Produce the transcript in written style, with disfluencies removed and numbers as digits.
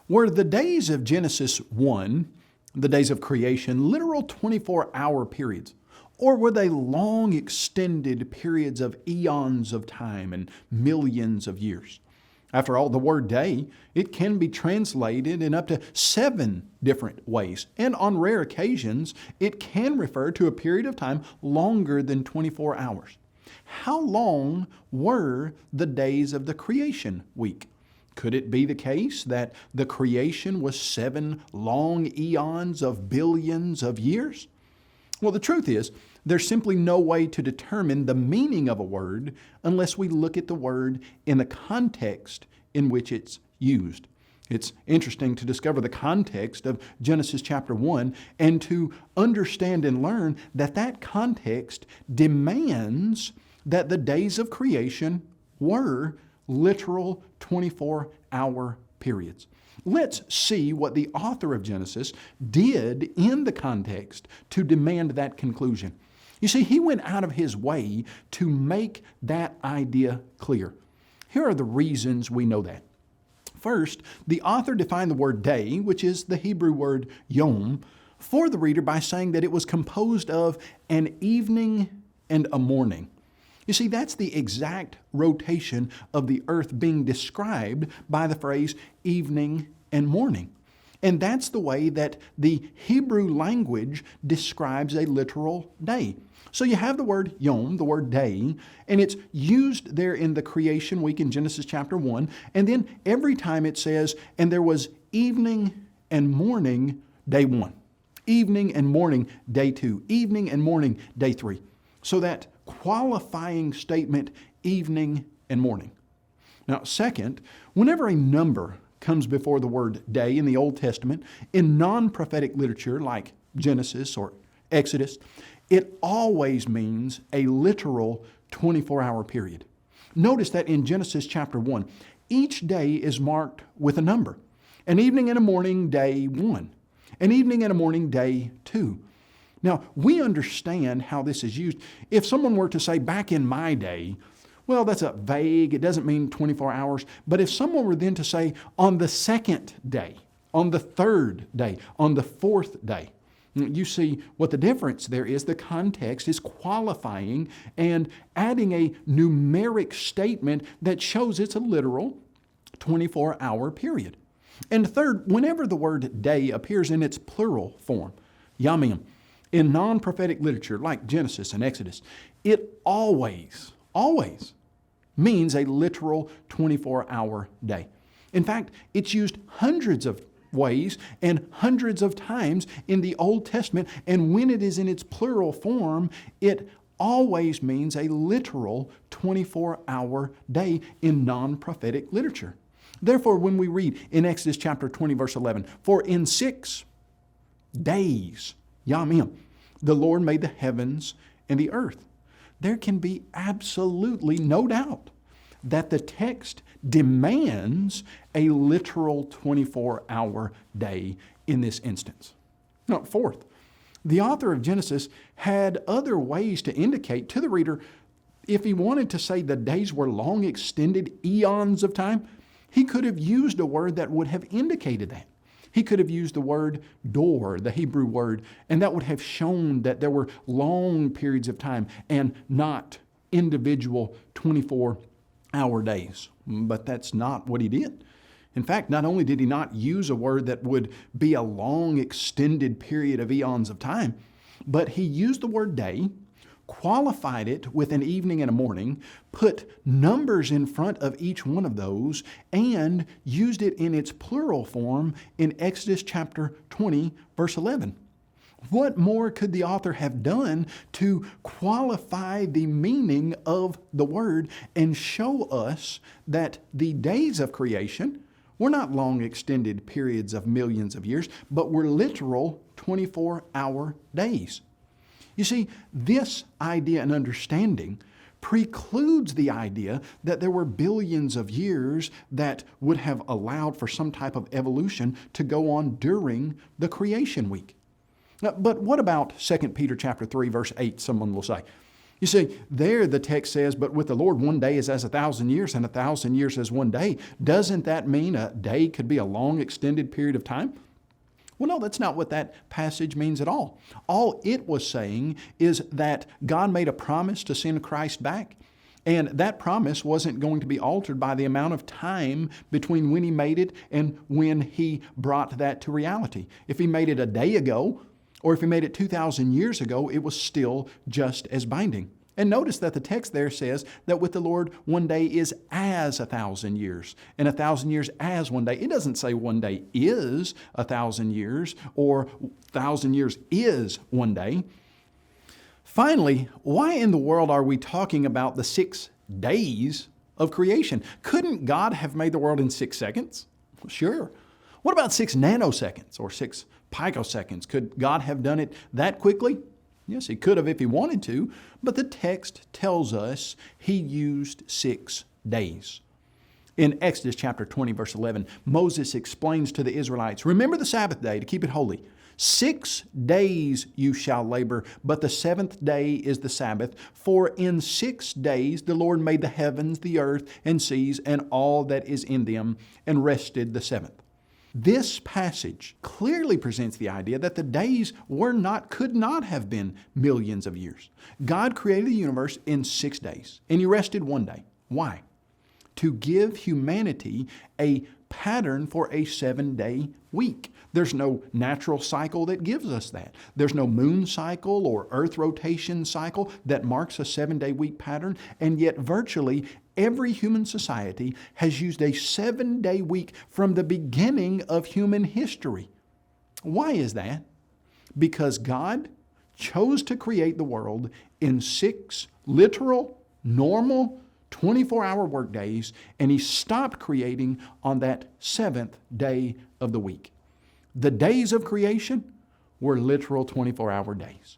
Were the days of Genesis 1, the days of creation, literal 24-hour periods? Or were they long extended periods of eons of time and millions of years? After all, the word day, it can be translated in up to 7 different ways. And on rare occasions, it can refer to a period of time longer than 24 hours. How long were the days of the creation week? Could it be the case that the creation was 7 long eons of billions of years? Well, the truth is, there's simply no way to determine the meaning of a word unless we look at the word in the context in which it's used. It's interesting to discover the context of Genesis chapter 1 and to understand and learn that that context demands that the days of creation were literal 24-hour periods. Let's see what the author of Genesis did in the context to demand that conclusion. You see, he went out of his way to make that idea clear. Here are the reasons we know that. First, the author defined the word day, which is the Hebrew word yom, for the reader by saying that it was composed of an evening and a morning. You see, that's the exact rotation of the earth being described by the phrase evening and morning. And that's the way that the Hebrew language describes a literal day. So you have the word yom, the word day, and it's used there in the creation week in Genesis chapter 1. And then every time it says, and there was evening and morning, day 1. Evening and morning, day 2. Evening and morning, day 3. So that qualifying statement, evening and morning. Now, second, whenever a number comes before the word day in the Old Testament, in non-prophetic literature like Genesis or Exodus, it always means a literal 24-hour period. Notice that in Genesis chapter 1, each day is marked with a number. An evening and a morning, day 1. An evening and a morning, day 2. Now, we understand how this is used. If someone were to say, back in my day, well, that's a vague, it doesn't mean 24 hours. But if someone were then to say, on the second day, on the third day, on the fourth day, you see what the difference there is. The context is qualifying and adding a numeric statement that shows it's a literal 24-hour period. And third, whenever the word day appears in its plural form, yamim, in non-prophetic literature like Genesis and Exodus, it always means a literal 24-hour day. In fact, it's used hundreds of ways and hundreds of times in the Old Testament, and when it is in its plural form, it always means a literal 24-hour day in non-prophetic literature. Therefore, when we read in Exodus chapter 20, verse 11, for in 6 days, Yamim, the Lord made the heavens and the earth, there can be absolutely no doubt that the text demands a literal 24-hour day in this instance. Now, fourth, the author of Genesis had other ways to indicate to the reader if he wanted to say the days were long extended eons of time, he could have used a word that would have indicated that. He could have used the word dor, the Hebrew word, and that would have shown that there were long periods of time and not individual 24-hour days. But that's not what he did. In fact, not only did he not use a word that would be a long extended period of eons of time, but he used the word day, qualified it with an evening and a morning, put numbers in front of each one of those, and used it in its plural form in Exodus chapter 20, verse 11. What more could the author have done to qualify the meaning of the word and show us that the days of creation were not long extended periods of millions of years, but were literal 24-hour days? You see, this idea and understanding precludes the idea that there were billions of years that would have allowed for some type of evolution to go on during the creation week. But what about 2 Peter chapter 3, verse 8, someone will say? You see, there the text says, but with the Lord 1 day is as 1,000 years, and 1,000 years as 1 day. Doesn't that mean a day could be a long extended period of time? Well, no, that's not what that passage means at all. All it was saying is that God made a promise to send Christ back, and that promise wasn't going to be altered by the amount of time between when He made it and when He brought that to reality. If He made it a day ago, or if He made it 2,000 years ago, it was still just as binding. And notice that the text there says that with the Lord 1 day is as 1,000 years, and 1,000 years as 1 day. It doesn't say 1 day is 1,000 years, or 1,000 years is 1 day. Finally, why in the world are we talking about the 6 days of creation? Couldn't God have made the world in 6 seconds? Sure. What about 6 nanoseconds or 6 picoseconds? Could God have done it that quickly? Yes, He could have if He wanted to, but the text tells us He used 6 days. In Exodus chapter 20, verse 11, Moses explains to the Israelites, remember the Sabbath day to keep it holy. 6 days you shall labor, but the 7th day is the Sabbath. For in 6 days the Lord made the heavens, the earth, and seas, and all that is in them, and rested the 7th. This passage clearly presents the idea that the days could not have been millions of years. God created the universe in 6 days, and He rested 1 day. Why? To give humanity a pattern for a 7-day week. There's no natural cycle that gives us that. There's no moon cycle or earth rotation cycle that marks a 7-day week pattern, and yet virtually every human society has used a 7-day week from the beginning of human history. Why is that? Because God chose to create the world in 6 literal, normal, 24-hour work days, and He stopped creating on that 7th day of the week. The days of creation were literal 24-hour days.